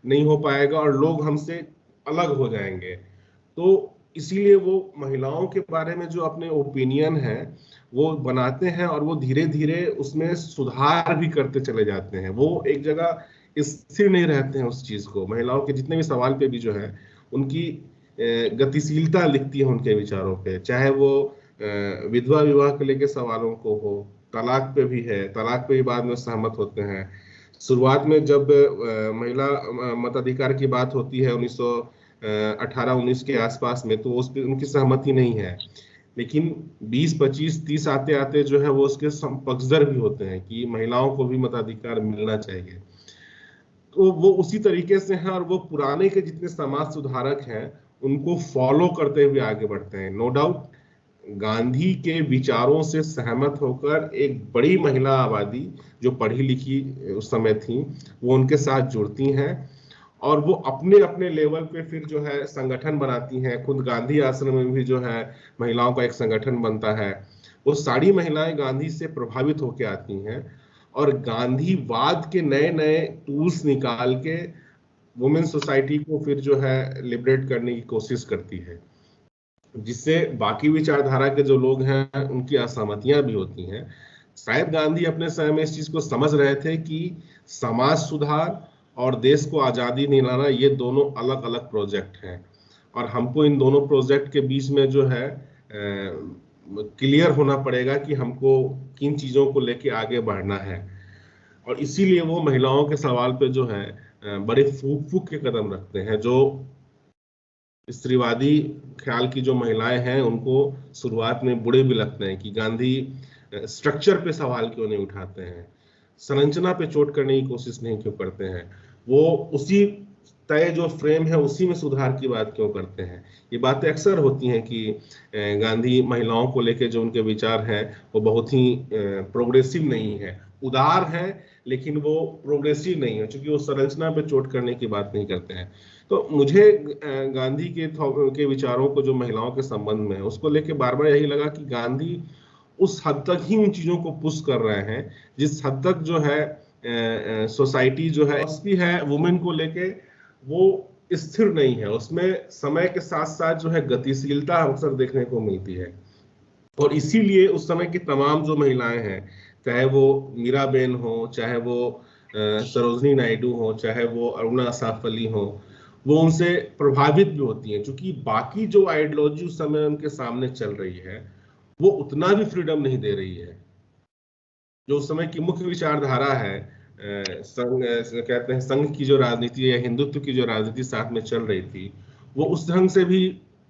नहीं हो पाएगा और लोग हमसे अलग हो जाएंगे। तो इसीलिए वो महिलाओं के बारे में जो अपने ओपिनियन है वो बनाते हैं और वो धीरे धीरे उसमें सुधार भी करते चले जाते हैं। वो एक जगह स्थिर नहीं रहते हैं उस चीज को। महिलाओं के जितने भी सवाल पे भी जो है उनकी गतिशीलता दिखती है उनके विचारों पे, चाहे वो विधवा विवाह के लेके सवालों को हो, तलाक पे भी है, तलाक पे भी बाद में सहमत होते हैं। शुरुआत में जब महिला मताधिकार की बात होती है 1918-19 के आसपास में, तो उस पर उनकी सहमति नहीं है। लेकिन 20, 25, 30 आते आते जो है वो उसके पक्षधर भी होते हैं कि महिलाओं को भी मताधिकार मिलना चाहिए। तो वो उसी तरीके से हैं और वो पुराने के जितने समाज सुधारक हैं उनको फॉलो करते हुए आगे बढ़ते हैं। नो डाउट गांधी के विचारों से सहमत होकर एक बड़ी महिला आबादी जो पढ़ी लिखी उस समय थी वो उनके साथ जुड़ती हैं और वो अपने अपने लेवल पे फिर जो है संगठन बनाती हैं। खुद गांधी आश्रम में भी जो है महिलाओं का एक संगठन बनता है। वो सारी महिलाएं गांधी से प्रभावित होकर आती हैं और गांधीवाद के नए नए टूल्स निकाल के वुमेन सोसाइटी को फिर जो है लिबरेट करने की कोशिश करती है, जिससे बाकी विचारधारा के जो लोग हैं उनकी असहमतियां भी होती हैं। शायद गांधी अपने समय में इस चीज को समझ रहे थे कि समाज सुधार और देश को आजादी दिलाना ये दोनों अलग अलग प्रोजेक्ट हैं और हमको इन दोनों प्रोजेक्ट के बीच में जो है क्लियर होना पड़ेगा कि हमको किन चीजों को लेके आगे बढ़ना है। और इसीलिए वो महिलाओं के सवाल पे जो है बड़े फूक फूक के कदम रखते हैं। जो स्त्रीवादी ख्याल की जो महिलाएं हैं उनको शुरुआत में बुरे भी लगते हैं कि गांधी स्ट्रक्चर पे सवाल क्यों नहीं उठाते हैं, संरचना पे चोट करने की कोशिश नहीं क्यों करते हैं, वो उसी तय जो फ्रेम है उसी में सुधार की बात क्यों करते हैं। ये बातें अक्सर होती हैं कि गांधी महिलाओं को लेके जो उनके विचार हैं वो बहुत ही प्रोग्रेसिव नहीं है, उदार है लेकिन वो प्रोग्रेसिव नहीं है, क्योंकि वो संरचना पे चोट करने की बात नहीं करते हैं। तो मुझे गांधी के विचारों को जो महिलाओं के संबंध में है उसको लेके बार बार यही लगा कि गांधी उस हद तक ही उन चीजों को पुश कर रहे हैं जिस हद तक जो है सोसाइटी जो है उसकी है वुमेन को लेके वो स्थिर नहीं है। उसमें समय के साथ साथ जो है गतिशीलता अक्सर देखने को मिलती है और इसीलिए उस समय की तमाम जो महिलाएं हैं, चाहे वो मीराबेन हो, चाहे वो सरोजनी नायडू हो, चाहे वो अरुणा असाफ अली हो, वो उनसे प्रभावित भी होती हैं। क्योंकि बाकी जो आइडियोलॉजी उस समय उनके सामने चल रही है वो उतना भी फ्रीडम नहीं दे रही है। जो उस समय की मुख्य विचारधारा है, संघ कहते हैं संघ की जो राजनीति या हिंदुत्व की जो राजनीति साथ में चल रही थी, वो उस ढंग से भी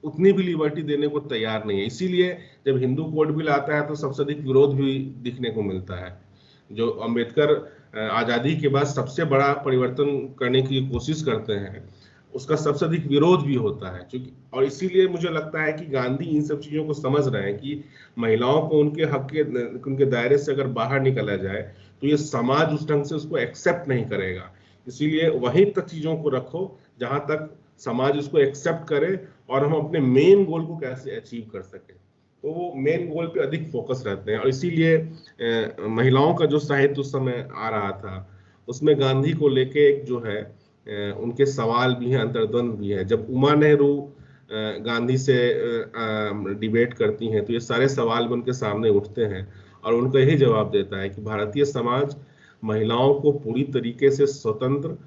उतनी भी लिबर्टी देने को तैयार नहीं है। इसीलिए जब हिंदू कोड बिल आता है तो सबसे अधिक विरोध भी दिखने को मिलता है। जो अंबेडकर आजादी के बाद सबसे बड़ा परिवर्तन करने की कोशिश करते हैं उसका सबसे अधिक विरोध भी होता है, क्योंकि और इसीलिए मुझे लगता है कि गांधी इन सब चीजों को समझ रहे हैं कि महिलाओं को उनके हक के उनके दायरे से अगर बाहर निकाला जाए तो ये समाज उस ढंग से उसको एक्सेप्ट नहीं करेगा। इसीलिए वहीं तक चीजों को रखो जहां तक समाज उसको एक्सेप्ट करे और हम अपने मेन गोल को कैसे अचीव कर सके, तो वो मेन गोल पे अधिक फोकस रहते हैं। और इसीलिए महिलाओं का जो साहित्य उस समय आ रहा था उसमें गांधी को लेके एक जो है उनके सवाल भी हैं, अंतर्द्वंद भी है। जब उमा नेहरू गांधी से डिबेट करती हैं तो ये सारे सवाल भी उनके सामने उठते हैं और उनको यही जवाब देता है कि भारतीय समाज महिलाओं को पूरी तरीके से स्वतंत्र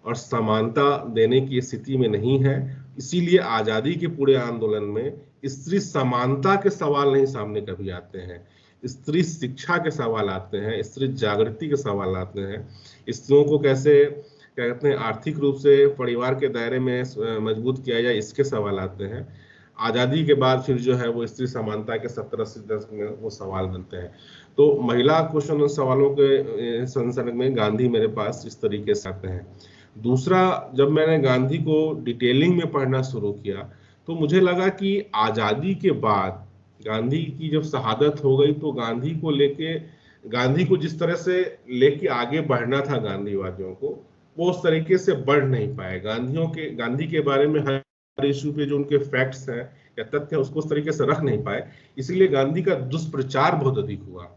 और समानता देने की स्थिति में नहीं है। इसीलिए आजादी के पूरे आंदोलन में स्त्री समानता के सवाल नहीं सामने कभी आते हैं, स्त्री शिक्षा के सवाल आते हैं, स्त्री जागृति के सवाल आते हैं, स्त्रियों को कैसे क्या कहते हैं आर्थिक रूप से परिवार के दायरे में मजबूत किया जाए, इसके सवाल आते हैं। आजादी के बाद फिर जो है वो स्त्री समानता के 70-80 दशक में वो सवाल बनते हैं। तो महिला क्वेश्चन सवालों के संसर्ग में गांधी मेरे पास इस तरीके से आते हैं। दूसरा, जब मैंने गांधी को डिटेलिंग में पढ़ना शुरू किया तो मुझे लगा कि आजादी के बाद गांधी की जब शहादत हो गई तो गांधी को जिस तरह से लेके आगे बढ़ना था गांधीवादियों को, वो उस तरीके से बढ़ नहीं पाए। गांधी के बारे में हर इशू पे जो उनके फैक्ट्स हैं या तथ्य उसको उस तरीके से रख नहीं पाए, इसलिए गांधी का दुष्प्रचार बहुत अधिक हुआ।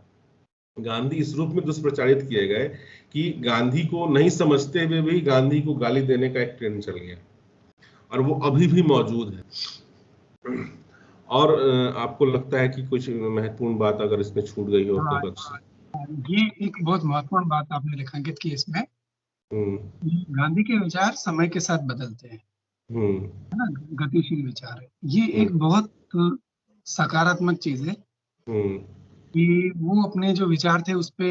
गांधी इस रूप में दुष्प्रचारित किए गए कि गांधी को नहीं समझते हुए भी गांधी को गाली देने का एक ट्रेंड चल गया और वो अभी भी मौजूद है। और आपको लगता है कि कुछ महत्वपूर्ण बात अगर इसमें छूट गई हो तो बख्श। ये एक बहुत महत्वपूर्ण बात आपने रेखांकित की इसमें। गांधी के विचार समय के साथ बदलते हैं, है ना, गतिशील विचार है। ये एक बहुत सकारात्मक चीज है कि वो अपने जो विचार थे उस पे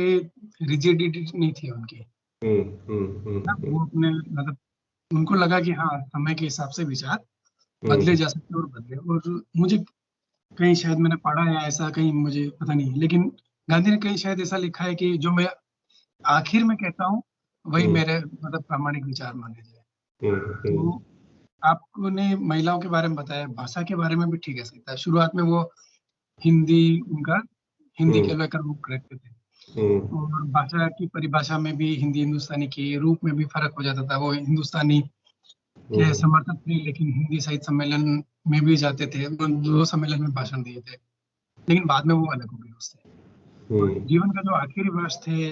रिजिडिटी नहीं थी उनकी। वो अपने मतलब उनको लगा कि हाँ समय के हिसाब से विचार बदले जा सकते और बदले। और मुझे कहीं शायद मैंने पढ़ा है ऐसा, कहीं मुझे पता नहीं, लेकिन गांधी ने कहीं शायद ऐसा लिखा है कि जो मैं आखिर में कहता हूँ वही मेरे मतलब प्रामाणिक विचार माने जाए। तो आपने महिलाओं के बारे में बताया, भाषा के बारे में भी ठीक है सकता है। शुरुआत में वो हिंदी के लेकर वो करते थे और भाषा की परिभाषा में भी हिंदी हिंदुस्तानी के रूप में भी फर्क हो जाता था। वो हिंदुस्तानी के समर्थक थे लेकिन हिंदी साहित्य सम्मेलन में भी जाते थे, दो सम्मेलन में भाषण दिए थे, लेकिन बाद में वो अलग हो गए उससे। जीवन का जो आखिरी वर्ष थे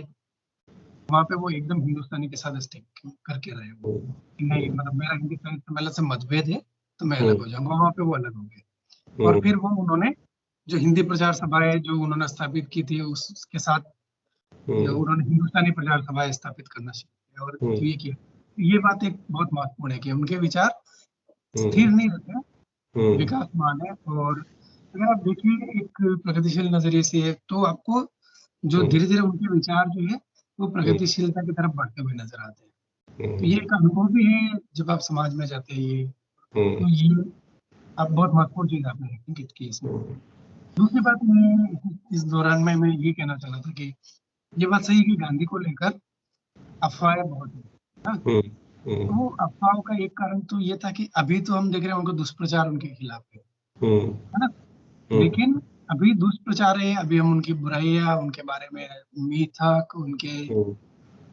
वहाँ पे वो एकदम हिंदुस्तानी के साथ स्टिक करके रहे। वो नहीं मतलब मेरा हिंदी साहित्य सम्मेलन से मतभेद है तो मैं अलग हो जाऊंगा, वहाँ पे वो अलग हो गए। और फिर वो उन्होंने जो हिंदी प्रचार सभाएं जो उन्होंने स्थापित की थी उसके साथ उन्होंने हिंदुस्तानी प्रचार सभाएं स्थापित करना शुरू किया और ये किया। ये बात एक बहुत महत्वपूर्ण है कि उनके विचार स्थिर नहीं रहते, विकासमान है। और अगर आप देखिए एक प्रगतिशील नजरिए से है तो आपको जो धीरे धीरे उनके विचार जो है वो प्रगतिशीलता की तरफ बढ़ते हुए नजर आते हैं। तो ये एक अनुभव भी है जब आप समाज में जाते हैं। ये तो ये आप बहुत महत्वपूर्ण चीज आपने रेखांकित की इसमें। दूसरी बात मैं इस दौरान में मैं ये कहना चाह रहा था कि ये बात सही है कि गांधी को लेकर अफवाहें बहुत है। तो अफवाहों का एक कारण तो ये था कि अभी तो हम देख रहे हैं उनको दुष्प्रचार उनके खिलाफ है ना, लेकिन अभी दुष्प्रचार है, अभी हम उनकी बुराइयां, उनके बारे में मिथक, उनके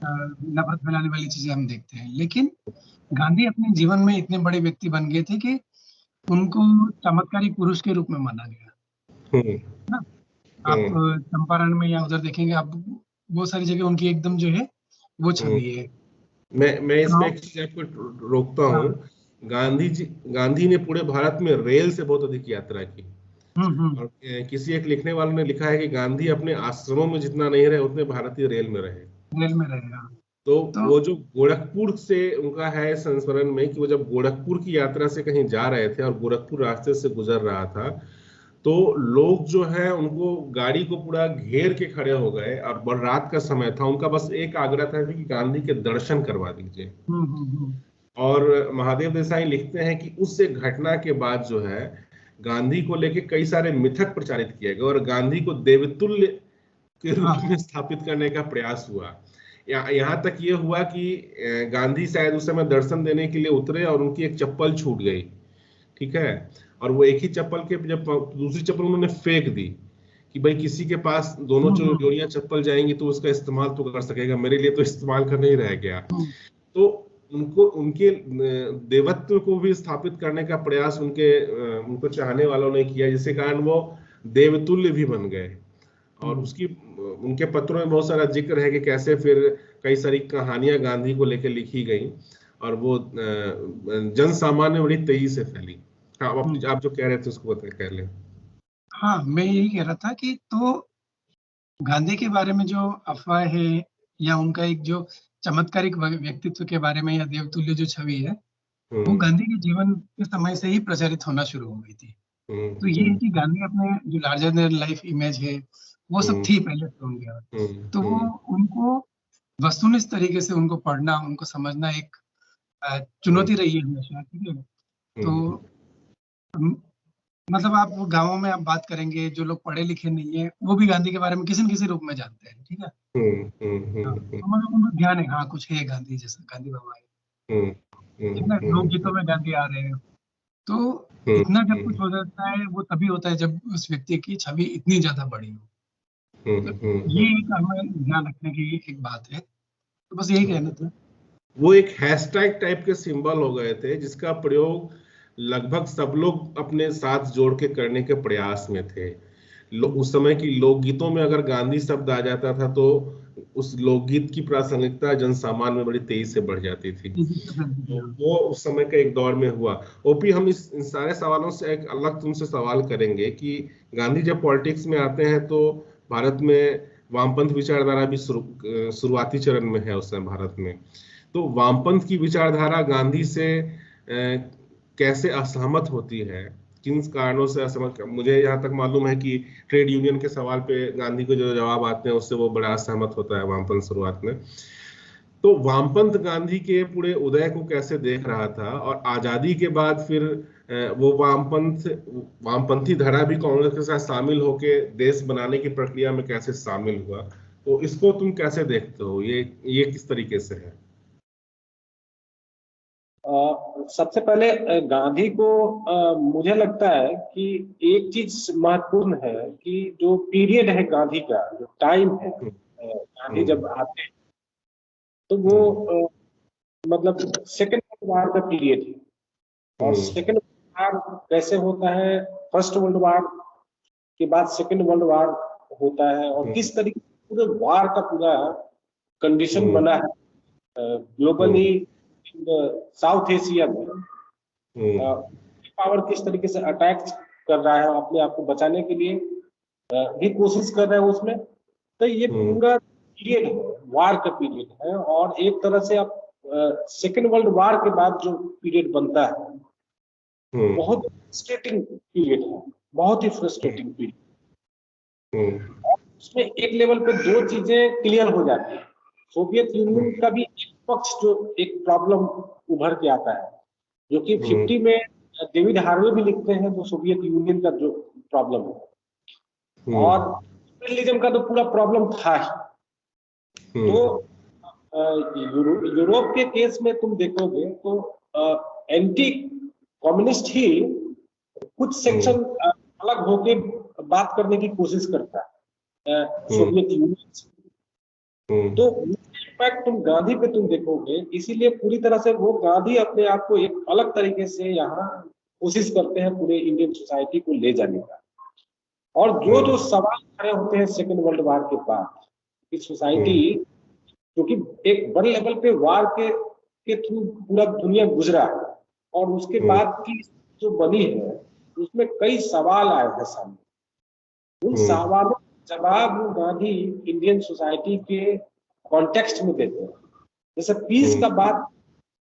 नफरत फैलाने वाली चीजें हम देखते हैं। लेकिन गांधी अपने जीवन में इतने बड़े व्यक्ति बन गए थे कि उनको चमत्कारी पुरुष के रूप में माना गया ना। आप चंपारण में या उधर देखेंगे आप बहुत सारी जगह उनकी एकदम जो है वो छवि है। मैं इसमें एक चीज आपको रोकता हूँ। गांधी ने पूरे भारत में रेल से बहुत अधिक यात्रा की। और किसी एक लिखने वाले ने लिखा है कि गांधी अपने आश्रमों में जितना नहीं रहे उतने भारतीय रेल में रहे। तो वो जो गोरखपुर से उनका है संस्मरण में कि वो जब गोरखपुर की यात्रा से कहीं जा रहे थे और गोरखपुर रास्ते से गुजर रहा था तो लोग जो है उनको गाड़ी को पूरा घेर के खड़े हो गए और रात का समय था। उनका बस एक आग्रह था कि गांधी के दर्शन करवा दीजिए। और महादेव देसाई लिखते हैं कि उस एक घटना के बाद जो है गांधी को लेके कई सारे मिथक प्रचारित किए गए और गांधी को देवतुल्य के रूप में स्थापित करने का प्रयास हुआ। यहाँ तक ये हुआ कि गांधी शायद उस समय दर्शन देने के लिए उतरे और उनकी एक चप्पल छूट गई, ठीक है, और वो एक ही चप्पल के जब दूसरी चप्पल उन्होंने फेंक दी कि भाई किसी के पास दोनों जोड़ियां चप्पल जाएंगी तो उसका इस्तेमाल तो कर सकेगा, मेरे लिए तो इस्तेमाल करना ही रह गया। तो उनको उनके देवत्व को भी स्थापित करने का प्रयास उनको चाहने वालों ने किया, जिसके कारण वो देवतुल्य भी बन गए। और उनके पत्रों में बहुत सारा जिक्र है कि कैसे फिर कई सारी कहानियां गांधी को लेकर लिखी गई और वो जन सामान्य बड़ी तेजी से फैली। हाँ, आप जो कह रहे थे उसको कह लें। हाँ, मैं यही कह रहा था कि तो गांधी के बारे में जो अफवाह है या उनका एक जो चमत्कारिक व्यक्तित्व के बारे में या देवतुल्य जो छवि है, वो गांधी के जीवन के समय से ही प्रचारित होना शुरू हो गई थी। तो ये है कि गांधी अपने जो लार्जर देन लाइफ इमेज है वो सब थी पहले से उनके, तो वो उनको वस्तुनिष्ठ तरीके से उनको पढ़ना, उनको समझना एक चुनौती रही है हमेशा, ठीक है। तो मतलब आप गांवों में आप बात करेंगे, जो लोग पढ़े लिखे नहीं है वो भी गांधी के बारे में किसी न किसी रूप में जानते हैं, ठीक है। तो मतलब उनको ध्यान है, हाँ कुछ है गांधी जैसा, गांधी बाबा है, ठीक है। लोकगीतों में गांधी आ रहे हैं, तो इतना जब कुछ हो जाता है वो तभी होता है जब उस व्यक्ति की छवि इतनी ज्यादा बड़ी हो। तो ये एक हमें ध्यान रखने की एक बात है, तो बस यही कहना था। वो एक हैशटैग टाइप के सिंबल हो गए थे जिसका प्रयोग लगभग सब लोग अपने साथ जोड़ के करने के प्रयास में थे। उस समय की लोकगीतों में अगर गांधी शब्द आ जाता था तो उस लोकगीत की प्रासंगिकता जनसामान्य में बड़ी तेजी से बढ़ जाती थी। तो वो उस समय का एक दौर में हुआ। ओपी, हम इन सारे सवालों से एक अलग तुमसे सवाल करेंगे कि गांधी जब पॉलिटिक्स में आते हैं तो भारत में वामपंथ विचारधारा भी शुरुआती चरण में है उस समय भारत में। तो वामपंथ की विचारधारा गांधी से कैसे असहमत होती है, किन कारणों से असहमत? मुझे यहाँ तक मालूम है कि ट्रेड यूनियन के सवाल पे गांधी को जो जवाब आते हैं उससे वो बड़ा असहमत होता है वामपंथ शुरुआत में। तो वामपंथ गांधी के पूरे उदय को कैसे देख रहा था और आजादी के बाद फिर वो वामपंथी धारा भी कांग्रेस के साथ शामिल होके देश बनाने की प्रक्रिया में कैसे शामिल हुआ, तो इसको तुम कैसे देखते हो? ये किस तरीके से है? सबसे पहले गांधी को मुझे लगता है कि एक चीज महत्वपूर्ण है कि जो पीरियड है गांधी का, जो टाइम है, गांधी जब आते हैं तो वो मतलब सेकेंड वर्ल्ड वार का पीरियड है। और सेकेंड वर्ल्ड वार कैसे होता है, फर्स्ट वर्ल्ड वार के बाद सेकेंड वर्ल्ड वार होता है, और किस तरीके से पूरे वार का पूरा कंडीशन बना है ग्लोबली, साउथ एशिया में पावर किस तरीके से अटैक कर रहा है, अपने आप को बचाने के लिए भी कोशिश कर रहे हैं उसमें। तो ये पूरा पीरियड वार का पीरियड है, और एक तरह से आप सेकेंड वर्ल्ड वार के बाद जो पीरियड बनता है बहुत फ्रस्ट्रेटिंग पीरियड है, बहुत ही फ्रस्ट्रेटिंग पीरियड। उसमें एक लेवल पे दो चीजें क्लियर हो जाती है। सोवियत यूनियन का भी एक पक्ष, जो एक प्रॉब्लम उभर के आता है, जो कि 50 में डेविड हार्वे भी लिखते हैं, जो सोवियत यूनियन का जो प्रॉब्लम है, और इंपीरियलिज्म का तो पूरा प्रॉब्लम था ही। तो यूरोप के केस में तुम देखोगे तो एंटी कम्युनिस्ट ही कुछ सेक्शन अलग होके बात करने की कोशिश करता है सोवियत यूनियन से। तो इम्पैक्ट तुम गांधी पे तुम देखोगे, इसीलिए पूरी तरह से वो गांधी अपने आप को एक अलग तरीके से यहाँ कोशिश करते हैं पूरे इंडियन सोसाइटी को ले जाने का। और जो सवाल खड़े होते हैं सेकेंड वर्ल्ड वार के बाद की सोसाइटी, क्योंकि एक बड़े लेवल पे वार के थ्रू पूरा दुनिया गुजरा, और उसके बाद की जो बनी है उसमें कई सवाल आए हैं सामने। उन सवालों का जवाब गांधी इंडियन सोसाइटी के कॉन्टेक्स्ट में देते हैं। जैसे पीस का बात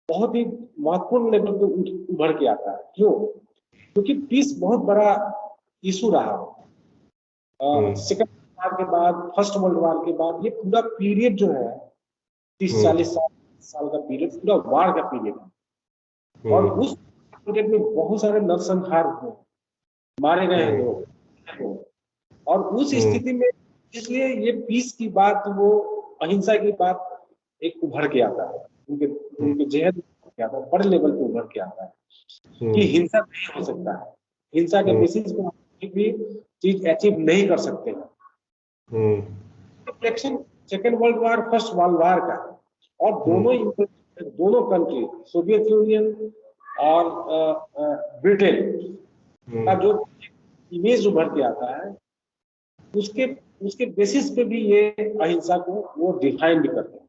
बहुत ही महत्वपूर्ण लेवल पे उभर के आता है। क्यों? क्योंकि पीस बहुत बड़ा इशू रहा। सेकेंड वर्ल्ड वार के बाद, फर्स्ट वर्ल्ड वार के बाद, ये पूरा पीरियड जो है 30-40 साल का पीरियड पूरा वार का पीरियड है। और उस पीरियड में बहुत सारे नरसंहार हुए, मारे गए लोग, और उस स्थिति में इसलिए ये पीस की बात, वो अहिंसा की बात एक उभर के आता है, उनके जेहन उभर के आता है, बड़े लेवल पे उभर के आता है कि हिंसा नहीं हो सकता है, हिंसा के बेसिस पे कोई भी चीज अचीव नहीं कर सकते हैं। Reflection second world war, first world war का, और दोनों कंट्री, सोवियत यूनियन और ब्रिटेन का जो इमेज उभर के आता है, उसके बेसिस पे भी ये अहिंसा को वो डिफाइन भी करते हैं।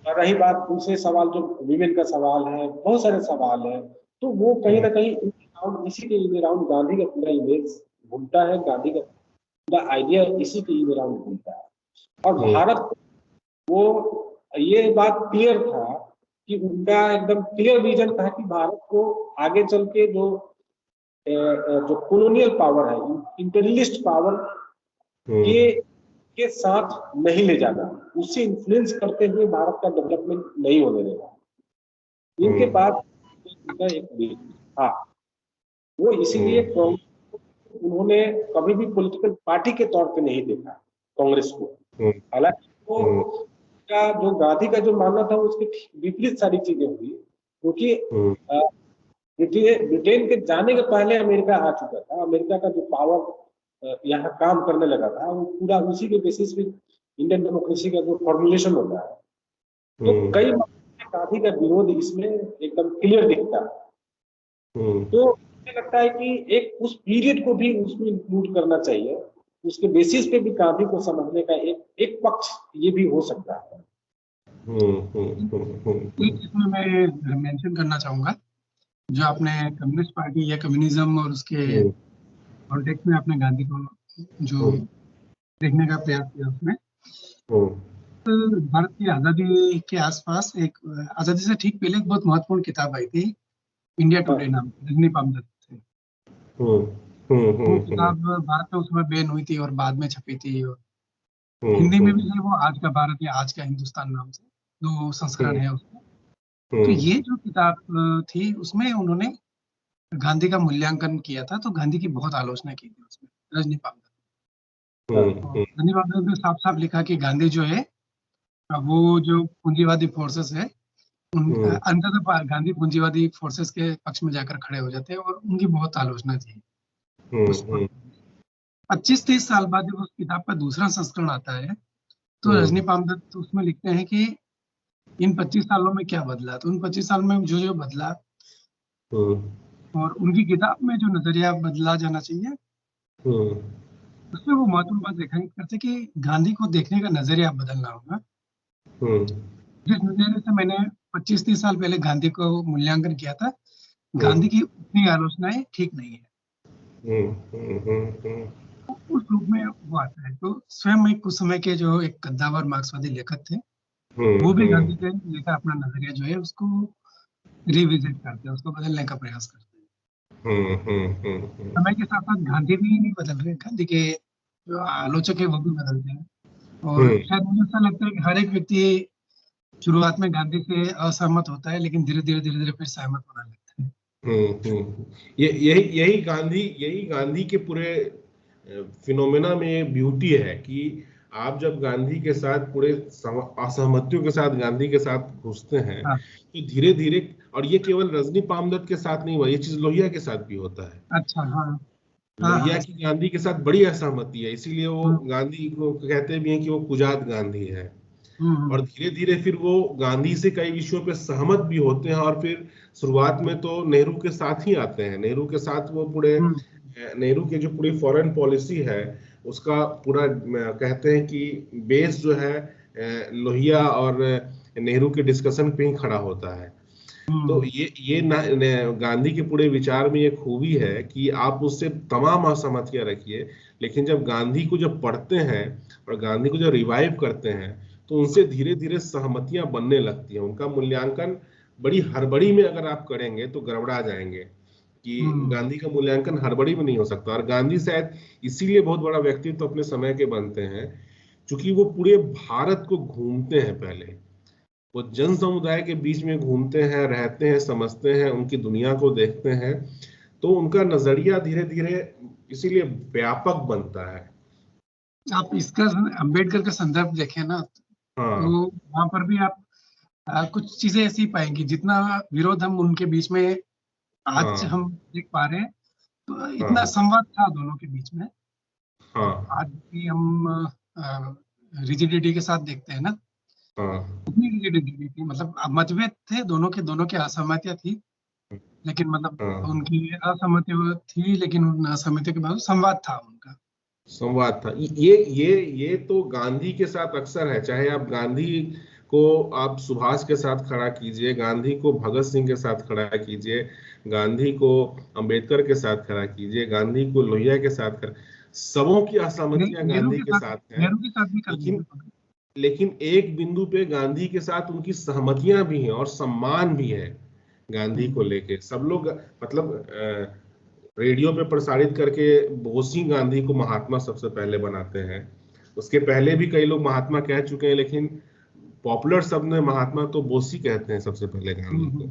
और रही बात दूसरे सवाल, जो विमेन का सवाल है, बहुत सारे सवाल है, तो वो कहीं ना कहीं इसी के इन अराउंड गांधी का पूरा इमेज घूमता है, गांधी का पूरा आइडिया इसी के इन अराउंड घूमता है। और भारत, वो ये बात क्लियर था कि उनका एकदम क्लियर विजन था कि भारत को आगे चल के जो कॉलोनियल पावर है, इंपीरियलिस्ट पावर के साथ नहीं ले जाना, उससे इन्फ्लुएंस करते हुए भारत का डेवलपमेंट नहीं होने देगा। इनके पास एक हाँ, वो इसीलिए उन्होंने कभी भी पॉलिटिकल पार्टी के तौर पे नहीं देखा कांग्रेस को। हालांकि वो का जो गांधी का जो मानना था उसके विपरीत सारी चीजें हुई, क्योंकि ब्रिटेन के जाने के पहले अमेरिका आ चुका था। अमेरिका का जो पावर यहाँ काम करने लगा था, वो पूरा उसी के बेसिस पे इंडियन डेमोक्रेसी का जो फॉर्मुलेशन होता है, तो कई गांधी का विरोध इसमें एकदम क्लियर दिखता है। तो मुझे लगता है कि एक उस पीरियड को भी उसमें इंक्लूड करना चाहिए, उसके बेसिस पे भी गांधी को समझने का एक पक्ष ये भी हो सकता है। इसमें मैं मेंशन करना चाहूंगा, जो आपने कम्युनिस्ट पार्टी या कम्युनिज्म और उसके कॉन्टेक्स्ट में आपने गांधी को जो देखने का प्रयास किया, उसमें तो भारत की आजादी के आसपास एक, आजादी से ठीक पहले एक बहुत महत्वपूर्ण किताब आई थी, इंडिया टुडे नाम, रजनी पामदत्त से। वो किताब भारत में उस समय बैन हुई थी और बाद में छपी थी, और हिंदी में भी है वो, आज का भारत या आज का हिंदुस्तान नाम से 2 संस्करण है उसमें। तो ये जो किताब थी, उसमें उन्होंने गांधी का मूल्यांकन किया था, तो गांधी की बहुत आलोचना की थी उसमें रजनी पामदत्त। रजनी पामदत्त ने साफ साफ लिखा कि गांधी जो है वो जो पूंजीवादी फोर्सेस है, अंततः गांधी पूंजीवादी फोर्सेस के पक्ष में जाकर खड़े हो जाते हैं, और उनकी बहुत आलोचना थी उस पर। 25-30 साल बाद जब उस किताब का दूसरा संस्करण आता है, तो रजनी पामदत्त उसमें लिखते हैं कि इन 25 सालों में क्या बदला। तो उन 25 साल में जो बदला, और उनकी किताब में जो नजरिया बदला जाना चाहिए, उसमें वो महत्वपूर्ण बात रेखांकित करते कि गांधी को देखने का नजरिया बदलना होगा। जिस नजरिए से मैंने 25-30 साल पहले गांधी को मूल्यांकन किया था, गांधी की उतनी आलोचनाएं ठीक नहीं है, उस रूप में वो आता है। तो स्वयं एक कुछ समय के जो एक कद्दावर मार्क्सवादी लेखक थे, वो भी गांधी के लेकर अपना नजरिया जो है उसको रिविजिट करते हैं, उसको बदलने का प्रयास करते हैं। समय के साथ साथ गांधी भी नहीं बदल रहे, गांधी के जो आलोचक है वो भी बदलते हैं। और शायद मुझे ऐसा लगता है कि हर एक व्यक्ति शुरुआत में गांधी से असहमत होता है, लेकिन धीरे धीरे फिर सहमत होने लगता है। यही गांधी के पूरे फिनोमेना में ब्यूटी है कि आप जब गांधी के साथ पूरे असहमतियों के साथ गांधी के साथ घुसते हैं, तो धीरे धीरे, और ये केवल रजनी पामदत्त के साथ नहीं हुआ, ये चीज लोहिया के साथ भी होता है। अच्छा, हाँ। लोहिया की गांधी के साथ बड़ी असहमति है, इसीलिए वो गांधी को कहते भी हैं कि वो कुजात गांधी है। और धीरे धीरे फिर वो गांधी से कई विषयों पे सहमत भी होते हैं, और फिर शुरुआत में तो नेहरू के साथ ही आते हैं। नेहरू के साथ वो पूरे नेहरू की जो पूरी फॉरेन पॉलिसी है उसका पूरा कहते हैं कि बेस जो है लोहिया और नेहरू के डिस्कशन पे ही खड़ा होता है। तो ये गांधी के पूरे विचार में ये खूबी है कि आप उससे तमाम असहमतियां रखिए, लेकिन जब गांधी को जब पढ़ते हैं और गांधी को जब रिवाइव करते हैं, तो उनसे धीरे धीरे सहमतियां बनने लगती हैं। उनका मूल्यांकन बड़ी हड़बड़ी में अगर आप करेंगे तो गड़बड़ा जाएंगे, कि गांधी का मूल्यांकन हड़बड़ी में नहीं हो सकता। और गांधी शायद इसीलिए बहुत बड़ा व्यक्तित्व अपने समय के बनते हैं, क्योंकि वो पूरे भारत को घूमते हैं। पहले वो जन समुदाय के बीच में घूमते हैं, रहते हैं, समझते हैं, उनकी दुनिया को देखते हैं, तो उनका नजरिया धीरे धीरे इसीलिए व्यापक बनता है। आप इसका अम्बेडकर का संदर्भ देखें ना, हाँ तो वहां पर भी आप कुछ चीजें ऐसी पाएंगी, जितना विरोध हम उनके बीच में आज हाँ हम देख पा रहे हैं, तो इतना हाँ संवाद था दोनों के बीच में। हाँ आज भी हम रिजिडिटी के साथ देखते हैं ना, हाँ उतनी रिजिडिटी थी, मतलब मतभेद थे दोनों के असहमतियां थी, लेकिन मतलब हाँ उनकी असहमति थी, लेकिन उन असहमति के बाद संवाद था उनका। संवाद था। ये तो गांधी के साथ अक्सर है, चाहे आप गांधी को आप सुभाष के साथ खड़ा कीजिए, गांधी को भगत सिंह के साथ खड़ा कीजिए, गांधी को अंबेडकर के साथ खड़ा कीजिए, गांधी को लोहिया के साथ खड़ा, सबों की असहमतियां गांधी के साथ हैं। नेहरू के साथ भी कर लेकिन लीजिए। लेकिन एक बिंदु पे गांधी के साथ उनकी सहमतियां भी हैं और सम्मान भी है गांधी को लेके। सब लोग मतलब रेडियो पे प्रसारित करके बोसी गांधी को महात्मा सबसे पहले बनाते हैं। उसके पहले भी कई लोग महात्मा कह चुके हैं, लेकिन पॉपुलर शब्द में महात्मा तो बोसी कहते हैं सबसे पहले गांधी को।